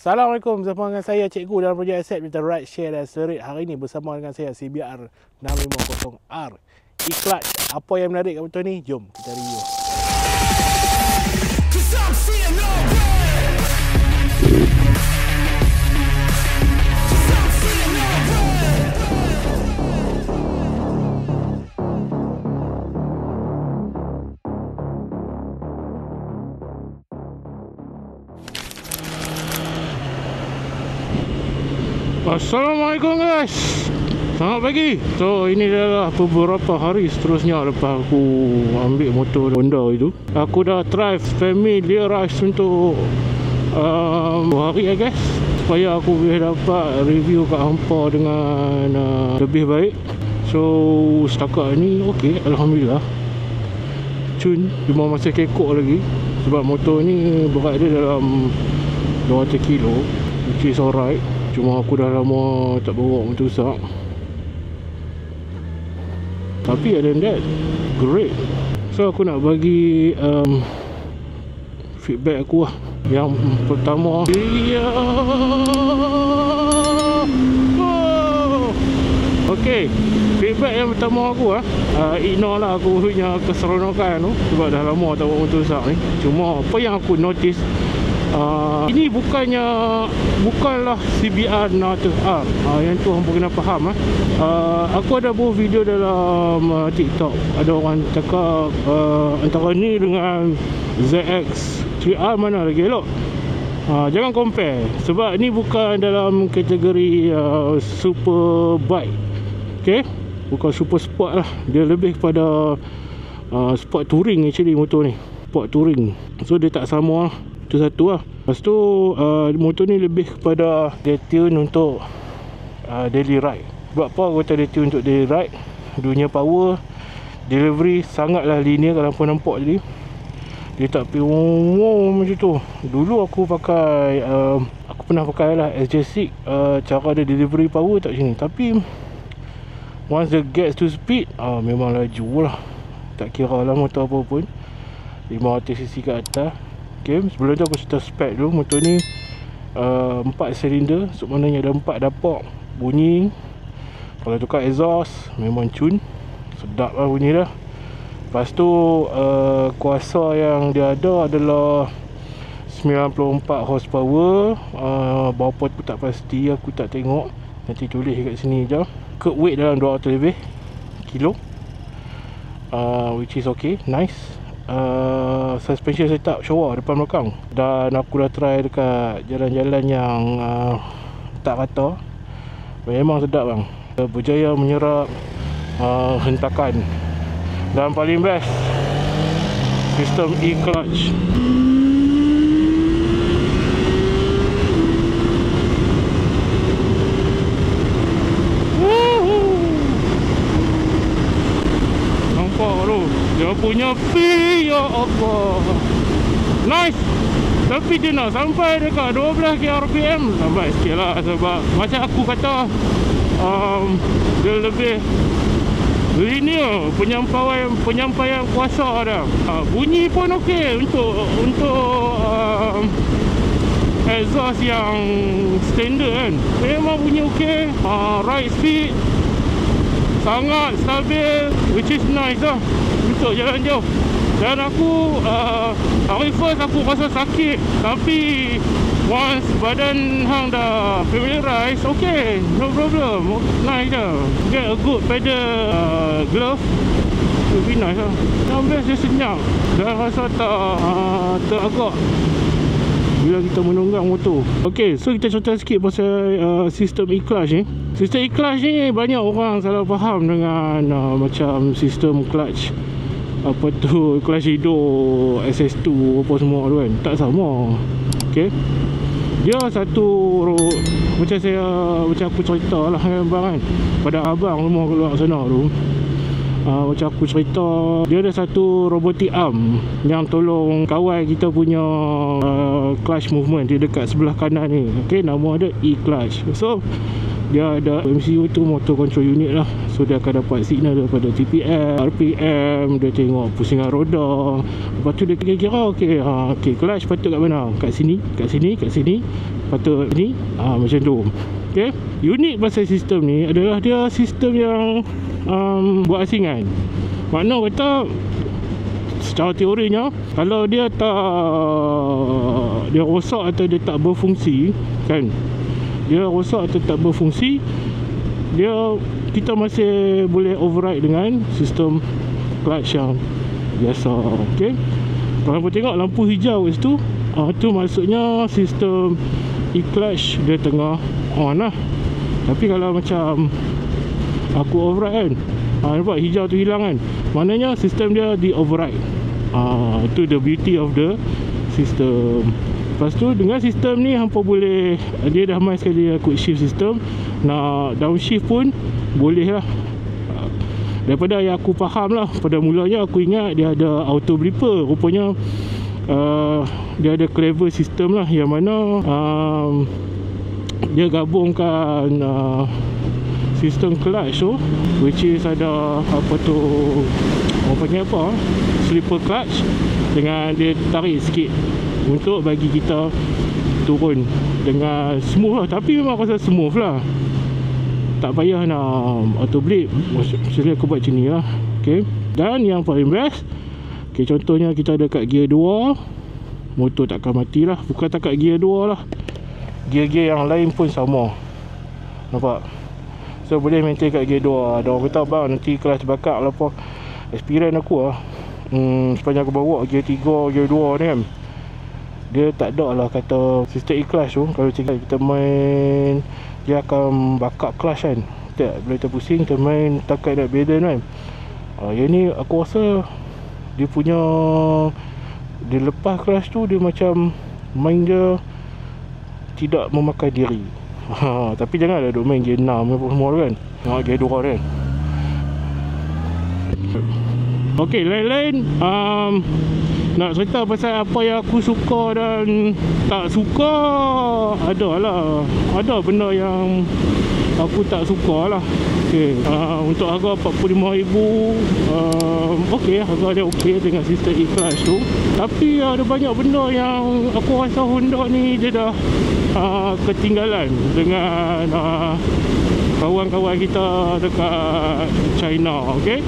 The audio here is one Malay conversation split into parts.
Assalamualaikum, bersama dengan saya Cikgu dalam projek Aset Minta Right, Share dan Serit. Hari ini bersama dengan saya CBR 650R E-Clutch. Apa yang menarik kat motor ni? Jom kita review. Assalamualaikum guys, selamat pagi. So ini adalah beberapa hari seterusnya lepas aku ambil motor Honda itu. Aku dah drive familiarize untuk 2 hari I guess, supaya aku boleh dapat review kat hampa dengan lebih baik. So setakat ni ok, Alhamdulillah. Cun, cuma masih kekok lagi sebab motor ni berat dia dalam 200 kilo, which is alright. Cuma aku dah lama tak bawa motor besar. Tapi other than that, great. So aku nak bagi feedback aku lah. Yang pertama, okay, feedback yang pertama aku ignore lah aku punya keseronokan tu, sebab dah lama tak bawa motor besar ni. Cuma apa yang aku notice, ini bukanlah CBR 600R. Yang tu hampa kena faham. Aku ada buat video dalam TikTok. Ada orang cakap antara ni dengan ZX3R mana lagi elok. Jangan compare, sebab ni bukan dalam kategori super bike. Okay, bukan super sport lah. Dia lebih kepada sport touring actually motor ni. Sport touring. So dia tak sama lah. Itu satu lah. Lepas tu motor ni lebih kepada dia tune untuk daily ride. Sebab apa aku kata dia tune untuk daily ride? Dunia power, delivery sangatlah linear. Kalau kau nampak tadi, dia tak pergi macam tu. Dulu aku pakai aku pernah pakai lah SJ6, cara dia delivery power tak macam ni. Tapi once the gets to speed, memang laju lah. Tak kira lah motor apa pun, 500cc ke atas. Okay, sebelum tu aku cerita spek dulu. Motor ni 4 silinder, so maknanya ada 4 dapak bunyi. Kalau tukar exhaust memang cun, sedap lah bunyi dah. Lepas tu kuasa yang dia ada adalah 94 horsepower. Berapa aku tak pasti, aku tak tengok. Nanti tulis kat sini je. Curb weight dalam 200 lebih kilo, which is okay, nice. Suspension setup Showa depan belakang. Dan aku dah try dekat jalan-jalan yang tak rata, memang sedap bang. Berjaya menyerap hentakan. Dan paling best, sistem E-Clutch. Nampak tu, dia punya pi, ya Allah, nice. Tapi dia nak sampai dekat 12 kRPM, lambat sikit lah. Sebab macam aku kata, dia lebih linear penyampaian kuasa dia. Bunyi pun okey untuk exhaust yang standard kan. Memang bunyi okey. Ride speed sangat stabil, which is nice lah untuk jalan jauh. Dan aku hari first aku rasa sakit, tapi once badan hang dah familiarize, okay, no problem, nice dah. Get a good pedal glove, will be nice lah. Yang best dia senyap dan rasa tak teragak bila kita menunggang motor. Ok, so kita cerita sikit pasal sistem E-Clutch ni. Sistem E-Clutch ni banyak orang salah faham dengan macam sistem clutch, apa tu, clutch hidup, SS2 apa semua tu kan. Tak sama. Ok, dia satu macam aku cerita lah kan, pada abang rumah keluar sana tu. Macam aku cerita, dia ada satu robotic arm yang tolong kawal kita punya clutch movement di dekat sebelah kanan ni. Okay, nama dia E-Clutch. So dia ada MCU tu, motor control unit lah. So dia akan dapat signal daripada TPM, RPM, dia tengok pusingan roda. Lepas tu dia kira-kira okay, clutch patut kat mana? Kat sini, kat sini, kat sini. Patut ni, macam tu. Okay. Unik pasal sistem ni adalah dia sistem yang buat asingan. Makna kata secara teorinya, kalau dia rosak atau dia tak berfungsi kan, dia rosak atau tak berfungsi, kita masih boleh override dengan sistem clutch yang biasa. Okay. Kalau korang tengok lampu hijau kat situ, tu maksudnya sistem e-clutch dia tengah on lah. Tapi kalau macam aku override kan, nampak hijau tu hilang kan, maknanya sistem dia di override. Itu the beauty of the system. Lepas tu dengan sistem ni hampa boleh, dia dah main sekali quick shift system, nak downshift pun boleh lah. Daripada yang aku faham lah, pada mulanya aku ingat dia ada auto blipper. Rupanya dia ada clever system lah, yang mana dia gabungkan sistem clutch tu, which is ada apa tu, orang panggil apa, slipper clutch, dengan dia tarik sikit untuk bagi kita turun dengan smooth lah. Tapi memang rasa smooth lah, tak payah nak auto blip. Maksudnya aku buat macam ni lah. Okay. Dan yang paling best, okay, contohnya kita ada kat gear 2, motor takkan mati lah. Bukan tak kat gear 2 lah, gear-gear yang lain pun sama. Nampak? So boleh maintain kat gear 2. Ada orang kata bang nanti kelas terbakar lah apa. Experience aku lah, sepanjang aku bawa gear 3, gear 2 ni kan, dia tak ada lah kata sistem e-clutch tu. Kalau kita main, dia akan bakar clutch kan. Tak, bila kita pusing, kita main takat nak baden kan. Yang ni aku rasa dia punya, dia lepas clutch tu, dia macam main dia tidak memakan diri. Tapi janganlah duk main gear 6 semua kan, gear 2 kan. Ok, lain-lain nak cerita pasal apa yang aku suka dan tak suka. Ada benda yang aku tak suka lah. Okay. Untuk harga 45,000, ok, harga dia ok dengan sistem e-clutch tu. Tapi ada banyak benda yang aku rasa Honda ni dia dah ketinggalan dengan kawan-kawan kita dekat China. Okay.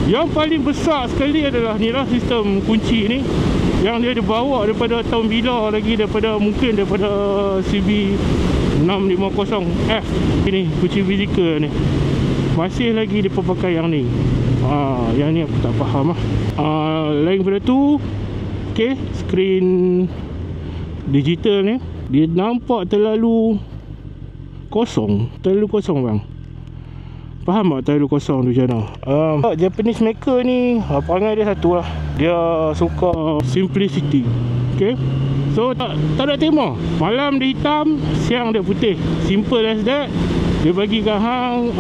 Yang paling besar sekali adalah ni lah, sistem kunci ni, yang dia dibawa daripada tahun bila lagi, mungkin daripada CB650F ini, kunci fizikal ni masih lagi dipakai yang ni. Yang ni aku tak faham lah. Lain daripada tu, okay, skrin digital ni dia nampak terlalu kosong bang. Faham tak terlalu kosong tu macam mana? Japanese maker ni perangai dia satu lah, dia suka simplicity. Okay. So tak ada tema. Malam dia hitam, siang dia putih. Simple as that. Dia bagi kat hang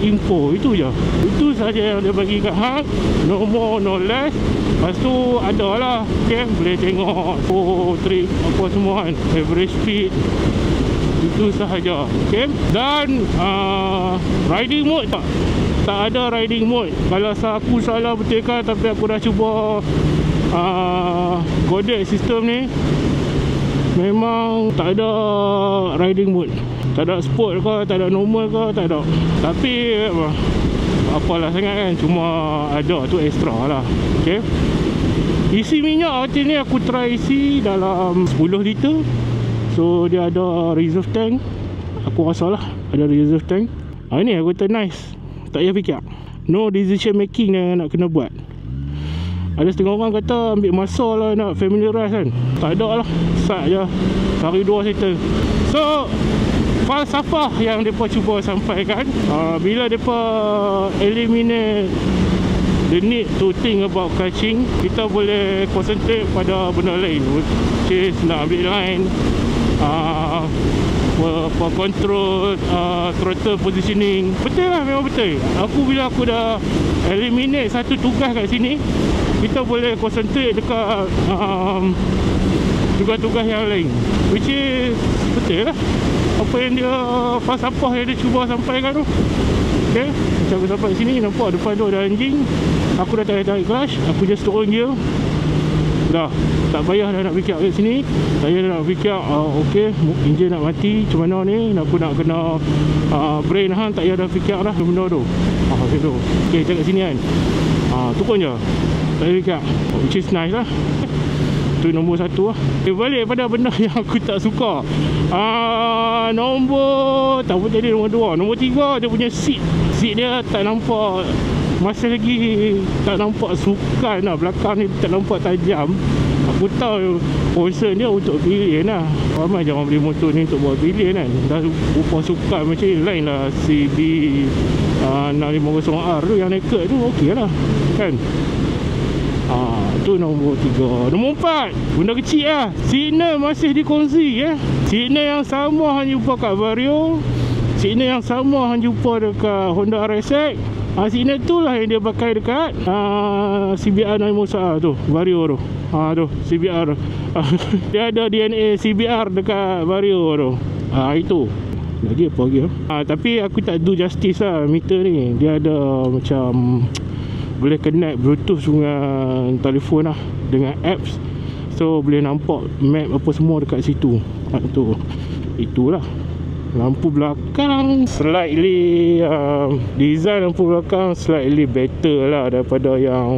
info, itu je. Itu saja yang dia bagi kat hang. No more, no less. Lepas tu ada lah, okay, boleh tengok trip apa semua kan, average speed, itu sahaja. Okay. Dan riding mode tak ada riding mode. Kalau aku salah betulkan, tapi aku dah cuba godek sistem ni, memang tak ada riding mode. Tak ada sport ke, tak ada normal ke, tak ada. Tapi apalah sangat kan, cuma ada tu extra lah. Okay. Isi minyak hati ni aku try isi dalam 10 liter. So dia ada reserve tank. Aku rasa lah ada reserve tank. Ini aku kata nice, tak payah fikir, no decision making yang nak kena buat. Ada setengah orang kata ambil masa lah nak familiarize kan. Tak ada lah, start je, sehari 2 settle. So falsafah yang mereka cuba sampaikan, bila mereka eliminate the need to think about clutching, kita boleh concentrate pada benda lain, which is nak ambil line, for control, throttle positioning. Betul lah, memang betul. Bila aku dah eliminate satu tugas kat sini, kita boleh concentrate dekat tugas-tugas yang lain, which is betul lah. apa yang dia falsafah yang dia cuba sampaikan tu. Okay, macam aku sampai sini, nampak depan tu ada anjing. Aku dah tarik clutch, aku just turun gear. Dah, tak payah dah nak fikir kat sini. Saya dah nak fikir, okay, enjin nak mati, macam mana ni, aku nak kena brain hang, tak payah dah fikir dah benda tu. Macam tu. Okay, cakap sini kan, turun je, tak payah fikir, which is nice lah. Itu nombor satu lah. Balik pada benda yang aku tak suka. Nombor, tak apa jadi nombor dua. Nombor tiga, dia punya seat dia tak nampak, masih lagi tak nampak sukan lah. Belakang ni tak nampak tajam. Aku tahu concern dia untuk pilihan lah. Ramai jangan beli motor ni untuk buat pilihan kan. Dah rupa sukan macam ni, lain lah CB 650R tu yang naked tu, okey lah kan. Tu nombor 3. Nombor 4, benda kecil lah, signal masih dikongsi signal yang sama hang jumpa kat Vario, signal yang sama hang jumpa dekat Honda RSX. Signal tu lah yang dia pakai dekat CBR 650R tu, Vario tu. Tu CBR dia ada DNA CBR dekat Vario tu. Itu lagi apa lagi tapi aku tak do justice lah meter ni. Dia ada macam boleh connect bluetooth dengan telefon lah, dengan apps. So boleh nampak map apa semua dekat situ. Itulah. Lampu belakang slightly design lampu belakang slightly better lah daripada yang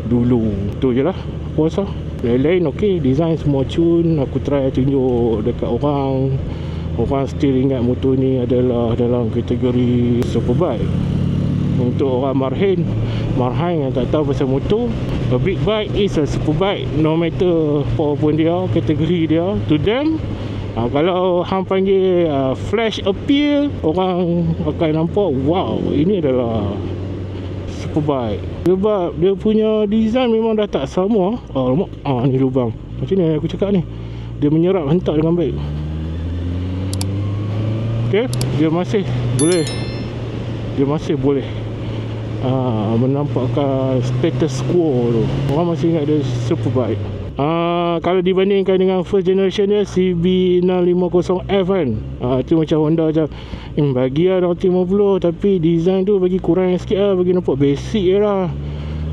dulu. Tu je lah aku rasa. Lain-lain ok, design semua cun. Aku try tunjuk dekat orang still ingat motor ni adalah dalam kategori superbike. Untuk orang marhain yang tak tahu pasal motor, a big bike is a superbike, no matter apa pun dia, kategori dia. To them, kalau hang panggil flash appeal, orang akan nampak wow, ini adalah superbike. Sebab dia punya design memang dah tak sama. Ni lubang. Macam ni aku cakap ni, dia menyerap hentak dengan baik. Okay, dia masih boleh menampakkan status quo tu. Orang masih ingat dia superbike. Kalau dibandingkan dengan first generation dia CB650F kan, tu macam Honda macam bagi lah 250, tapi design tu bagi kurang sikit lah, bagi nampak basic je lah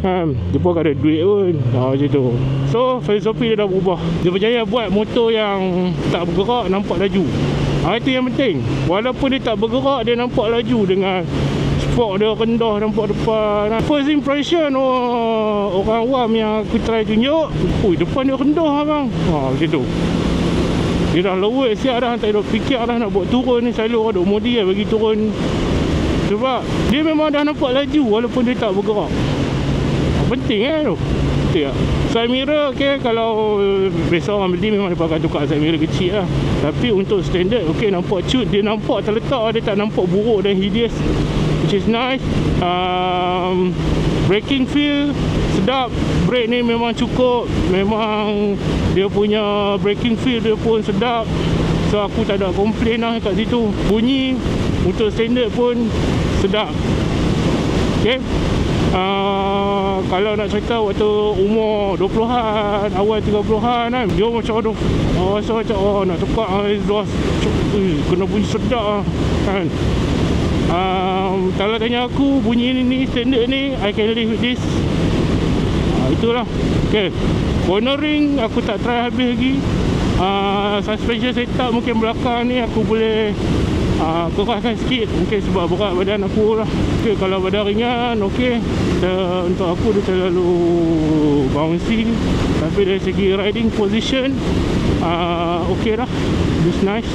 kan. Dia pun ada duit pun macam tu. So filosofi dia dah berubah. Dia berjaya buat motor yang tak bergerak nampak laju. Itu yang penting. Walaupun dia tak bergerak, dia nampak laju dengan fork dia rendah nampak depan. First impression orang awam yang aku try tunjuk, depan dia rendah abang. Macam tu. Dia dah lower siap dah, tak ada fikir dah nak buat turun ni. Selalu ada modi bagi turun. Sebab dia memang dah nampak laju walaupun dia tak bergerak. Penting tu. Betul tak? Side mirror okay, kalau biasa orang beli memang dia pakai tukar side mirror kecil lah. Tapi untuk standard okay, nampak cut. Dia nampak terletak, dia tak nampak buruk dan hideous, which is nice. Braking feel sedap. Brake ni memang cukup. Memang dia punya braking feel dia pun sedap. So aku tak ada komplain lah kat situ. Bunyi untuk standard pun sedap. Okay, kalau nak cerita waktu umur 20-an, awal 30-an kan, dia macam rasa macam nak tukar kena bunyi sedap kan. Kalau tanya aku bunyi ni standard ni, I can live with this. Itulah. Okay, cornering aku tak try habis lagi. Suspension setup mungkin belakang ni aku boleh keraskan sikit, mungkin sebab berat badan aku lah. Okay, kalau badan ringan okay, untuk aku dia terlalu bouncy. Tapi dari segi riding position okay lah, it's nice.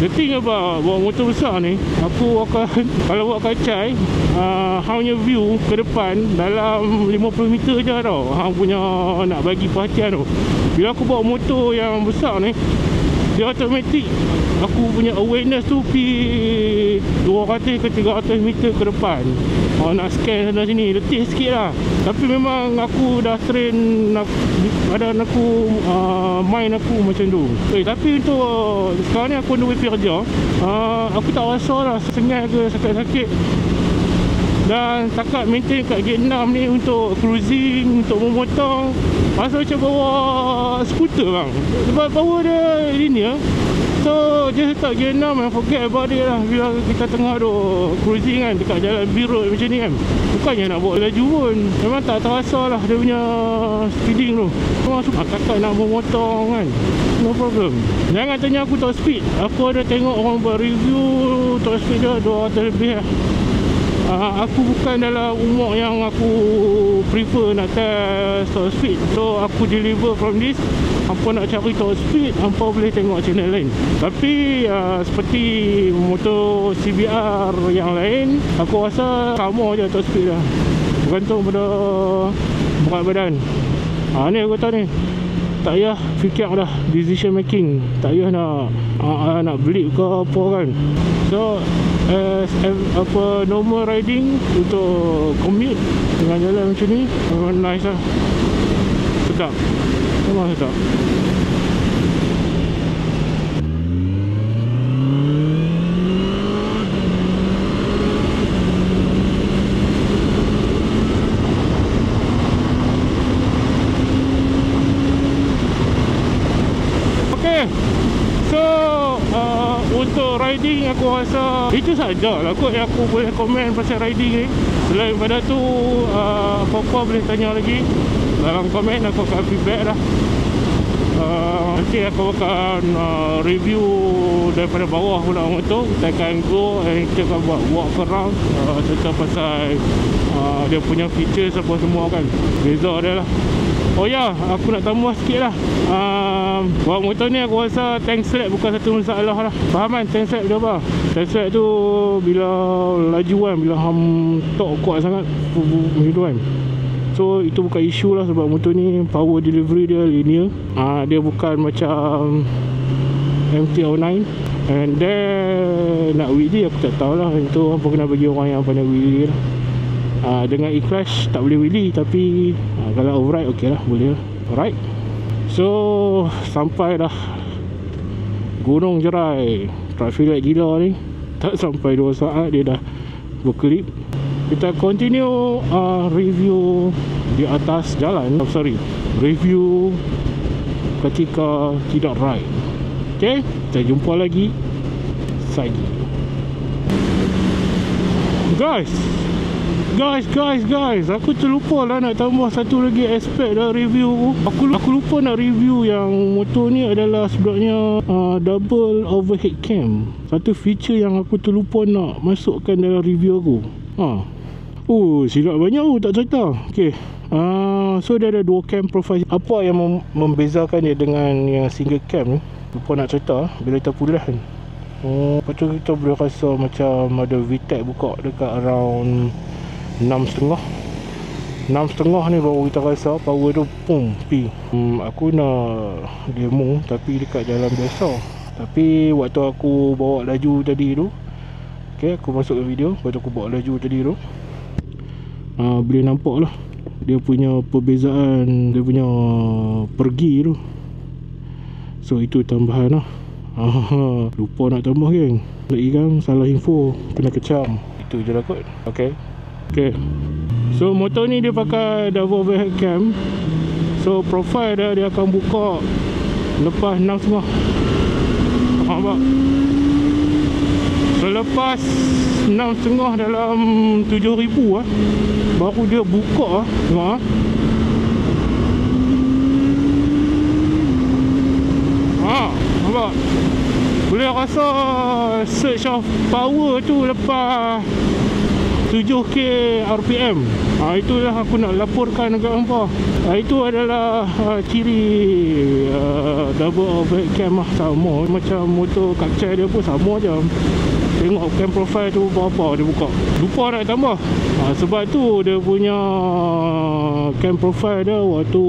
The thing about bawa motor besar ni, aku akan kalau buat kacai hang punya view ke depan dalam 50 meter je tau. Hang punya nak bagi perhatian tu. Bila aku bawa motor yang besar ni, dia automatik aku punya awareness tu pergi 200 ke 300 meter ke depan. Nak scan sana sini, letih sikit lah. Tapi memang aku dah train badan aku, mind aku macam tu. Tapi untuk sekarang ni aku on the way pergi kerja, aku tak rasa lah sengat ke sakit-sakit. Dan takat maintain kat gate 6 ni untuk cruising, untuk memotong, rasa macam bawa skuter bang. Sebab power dia linear. So just letak gear 6 and forget about it lah. Bila kita tengah duk cruising kan dekat jalan B-road macam ni kan, bukannya nak bawa laju pun, memang tak terasa lah dia punya speeding tu. Memang suka kakak nak memotong kan, no problem. Jangan tanya aku top speed. Aku ada tengok orang buat review top speed dia 200 lebih lah. Aku bukan dalam umur yang aku prefer nak test top speed. So aku deliver from this. Hampa nak cari top speed, hampa boleh tengok channel lain. Tapi seperti motor CBR yang lain, aku rasa sama je top speed lah, bergantung pada berat badan. Ni aku tahu ni, tak payah fikir dah decision making, tak payah nak blip ke apa kan. So apa normal riding untuk commute dengan jalan macam ni memang nice lah, sedap, memang sedap. Untuk riding aku rasa itu saja lah kot yang aku boleh komen pasal riding ni. Selain pada tu apa-apa boleh tanya lagi dalam komen, aku akan feedback dah. Nanti aku akan review daripada bawah pula motor. Kita akan go and kita akan buat walk around serta pasal dia punya features apa semua kan, beza dia lah. Oh ya, aku nak tambah sikit lah. Buat motor ni aku rasa tank slap bukan satu masalah lah. Faham kan tank slap dia apa? Tank slap tu bila laju kan, bila ham tok kuat sangat macam tu kan. So itu bukan isu lah, sebab motor ni power delivery dia linear. Dia bukan macam MT-09. And then nak wheelie aku tak tahulah, itu apa kena bagi orang yang pandai wheelie lah. Dengan e-clutch tak boleh wheelie, tapi kalau override ok lah, boleh lah. Alright, so sampai dah Gunung Jerai. Traffic light gila ni, tak sampai 2 saat dia dah berkelip. Kita continue review di atas jalan. Review ketika tidak ride. Ok, kita jumpa lagi lagi. Guys, aku terlupa lah nak tambah satu lagi aspek dalam review aku. Aku lupa nak review yang motor ni adalah sebenarnya double overhead cam. Satu feature yang aku terlupa nak masukkan dalam review aku. Silap banyak tak cerita. Okay, so dia ada 2 cam profile. Apa yang membezakan dia dengan yang single cam ni, lupa nak cerita bila kita pulas kan. Lepas tu kita boleh rasa macam ada VTEC buka dekat around 6.5 ni baru kita rasa power tu pi. Aku nak demo tapi dekat jalan biasa. Tapi waktu aku bawa laju tadi tu, okay, aku masukkan video waktu aku bawa laju tadi tu, boleh nampak lah dia punya perbezaan, dia punya pergi tu. So itu tambahan lah. Lupa nak tambah geng. Lagi kan salah info, kena kecam. Itu je lah kot. Okay. So motor ni dia pakai double overhead cam. So profile dia akan buka lepas 6.5. Nampak? So lepas 6.5 dalam 7,000 baru dia buka. Tengok nampak? Boleh rasa surge of power tu lepas 7k RPM. Itulah aku nak laporkan dekat hampa. Itu adalah ciri double overhead cam lah. Sama macam motor Kakcai dia pun sama je. Tengok cam profile tu berapa dia buka. Lupa nak tambah. Sebab tu dia punya cam profile dia waktu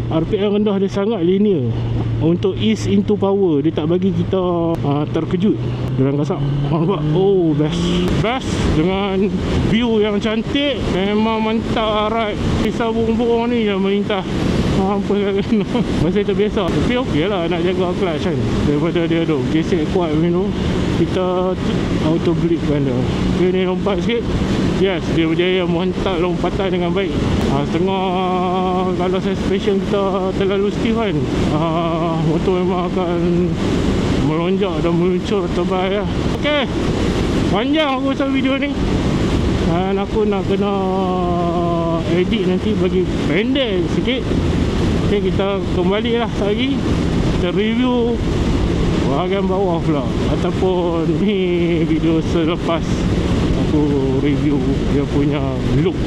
RPM rendah dia sangat linear. Untuk ease into power, dia tak bagi kita terkejut dalam kasak. Nampak? Best dengan view yang cantik. Memang mantap ride. Kisah burung-burung ni yang merintah. Apa kena masih terbiasa. Tapi okey lah nak jaga clutch kan. Daripada dia duk gesek kuat macam tu, kita auto grip kan dia. Dia ni lompat sikit. Yes, dia berjaya menghantar lompatan dengan baik. Setengah kalau suspension kita terlalu stiff kan, motor memang akan melonjak dan meluncur terbaik lah. Okay, panjang aku rasa video ni, dan aku nak kena edit nanti bagi pendek sikit. Okay, kita kembali lah lagi. Kita review bahagian bawah pula, ataupun ni video selepas aku review dia punya look.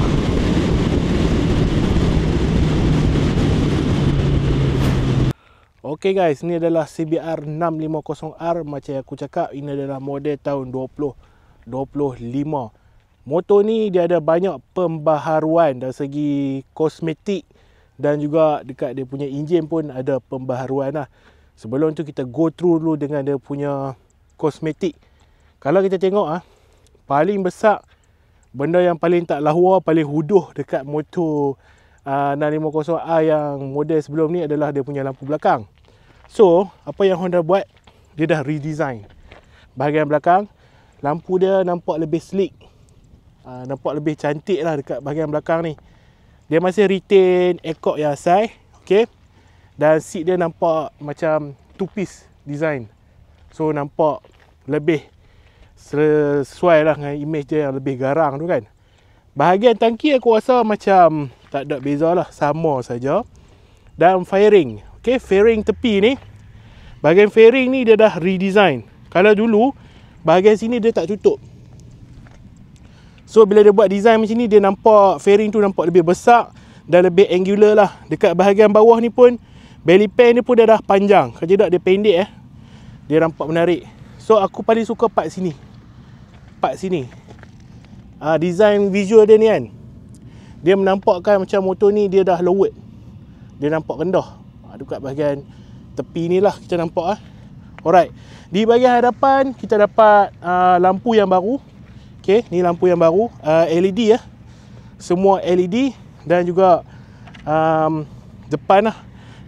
Okay guys, ni adalah CBR 650R. Macam aku cakap, ini adalah model tahun 2025. Motor ni dia ada banyak pembaharuan dari segi kosmetik, dan juga dekat dia punya enjin pun ada pembaharuan lah. Sebelum tu kita go through dulu dengan dia punya kosmetik. Kalau kita tengok paling besar, benda yang paling tak lawa, paling huduh dekat motor 650R yang model sebelum ni adalah dia punya lampu belakang. So, apa yang Honda buat, dia dah redesign bahagian belakang. Lampu dia nampak lebih sleek, nampak lebih cantik lah dekat bahagian belakang ni. Dia masih retain ekor yang asal, okay? Dan seat dia nampak macam two-piece design. So, nampak lebih sesuai lah dengan image dia yang lebih garang tu kan. Bahagian tangki aku rasa macam tak ada beza lah, sama saja. Dan fairing, okay, fairing tepi ni, bahagian fairing ni dia dah redesign. Kalau dulu bahagian sini dia tak tutup, so bila dia buat design macam ni, dia nampak fairing tu nampak lebih besar dan lebih angular lah. Dekat bahagian bawah ni pun, belly pan ni pun dia dah panjang. Kalau tidak dia pendek dia nampak menarik. So aku paling suka part sini, design visual dia ni kan, dia menampakkan macam motor ni dia dah lowered, dia nampak rendah. Dekat bahagian tepi ni lah kita nampak Alright, di bahagian hadapan kita dapat lampu yang baru. Okay, ni lampu yang baru, LED semua LED. Dan juga depan lah,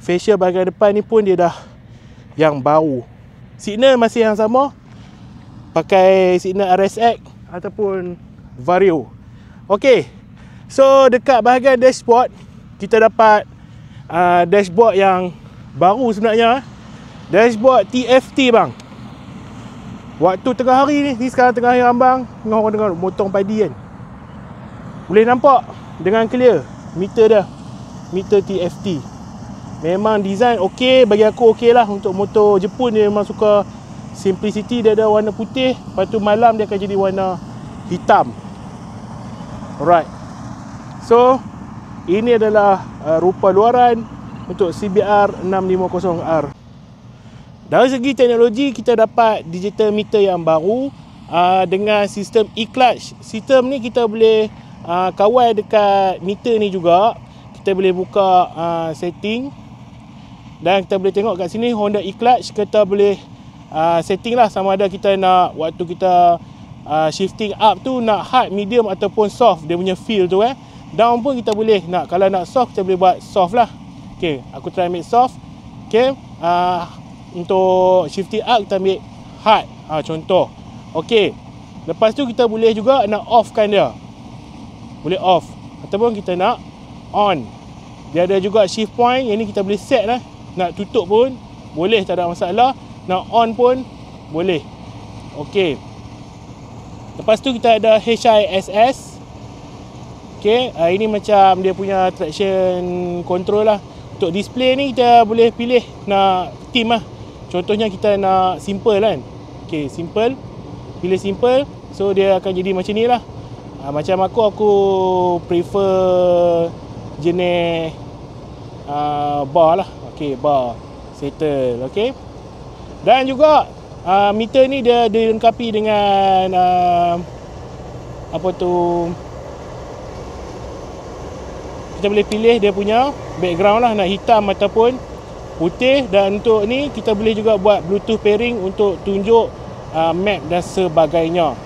facial bahagian depan ni pun dia dah yang baru. Signal masih yang sama, pakai signal RSX ataupun Vario. Okay, so dekat bahagian dashboard kita dapat dashboard yang baru sebenarnya. Dashboard TFT bang. Waktu tengah hari ni sekarang tengah hari ambang, tengah orang dengar motong padi kan, boleh nampak dengan clear meter dia, meter TFT. Memang design okey, bagi aku okey lah. Untuk motor Jepun dia memang suka simplicity. Dia ada warna putih, lepas tu malam dia akan jadi warna hitam. Alright, so ini adalah rupa luaran untuk CBR 650R. Dari segi teknologi, kita dapat digital meter yang baru dengan sistem e-clutch. Sistem ni kita boleh kawal dekat meter ni juga. Kita boleh buka setting, dan kita boleh tengok kat sini Honda e-clutch. Kita boleh setting lah sama ada kita nak, waktu kita shifting up tu nak hard, medium ataupun soft, dia punya feel tu Down pun kita boleh nak, kalau nak soft kita boleh buat soft lah. Okay, aku try make soft. Okay, untuk shifting up kita ambil hard, contoh. Okay, lepas tu kita boleh juga nak offkan dia, boleh off, ataupun kita nak on. Dia ada juga shift point, yang ni kita boleh set lah. Nak tutup pun boleh, tak ada masalah. Nak on pun boleh. Okay, lepas tu kita ada HISS. Okay, ini macam dia punya traction control lah. Untuk display ni kita boleh pilih nak theme lah. Contohnya kita nak simple kan. Okay, simple, pilih simple. So dia akan jadi macam ni lah. Macam aku prefer jenis bar lah. Okay, bar settle. Okay, dan juga meter ni dia dilengkapi dengan apa tu, kita boleh pilih dia punya background lah, nak hitam ataupun putih. Dan untuk ni kita boleh juga buat Bluetooth pairing untuk tunjuk map dan sebagainya.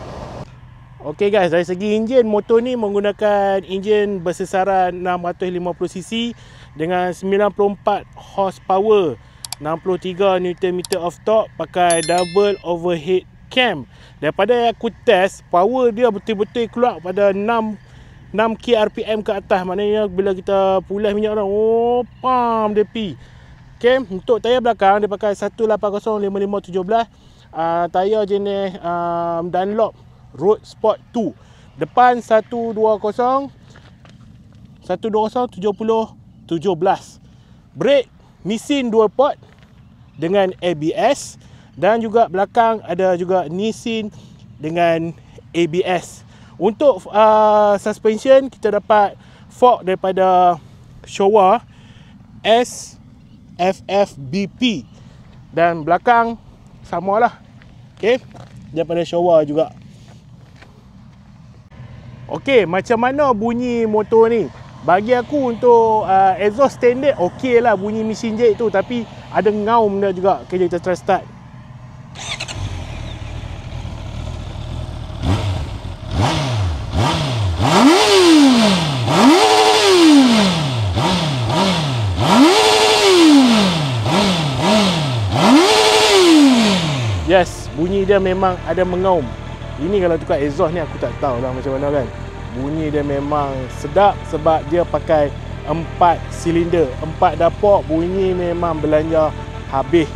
Ok guys, dari segi enjin, motor ni menggunakan enjin bersesaran 650cc dengan 94 horsepower, 63 Nm of torque, pakai double overhead cam. Daripada aku test, power dia betul-betul keluar pada 6 kRPM ke atas. Maknanya bila kita pulas minyak dah, oh pam dia pi. Okay, untuk tayar belakang dia pakai 180-55-17, tayar jenis Dunlop Road Sport 2. Depan 120-70-17. Brake Nissin dual port dengan ABS, dan juga belakang ada juga Nissin dengan ABS. Untuk suspension kita dapat fork daripada Showa SFFBP, dan belakang samalah, okey, daripada Showa juga. Okey, macam mana bunyi motor ni? Bagi aku untuk exhaust standard okey lah bunyi mesin jahit tu, tapi ada ngaum dia juga. Okay, kita try start. Yes, bunyi dia memang ada mengaum. Ini kalau tukar exhaust ni aku tak tahu lah macam mana kan. Bunyi dia memang sedap sebab dia pakai 4 silinder, 4 dapur. Bunyi memang belanja habis.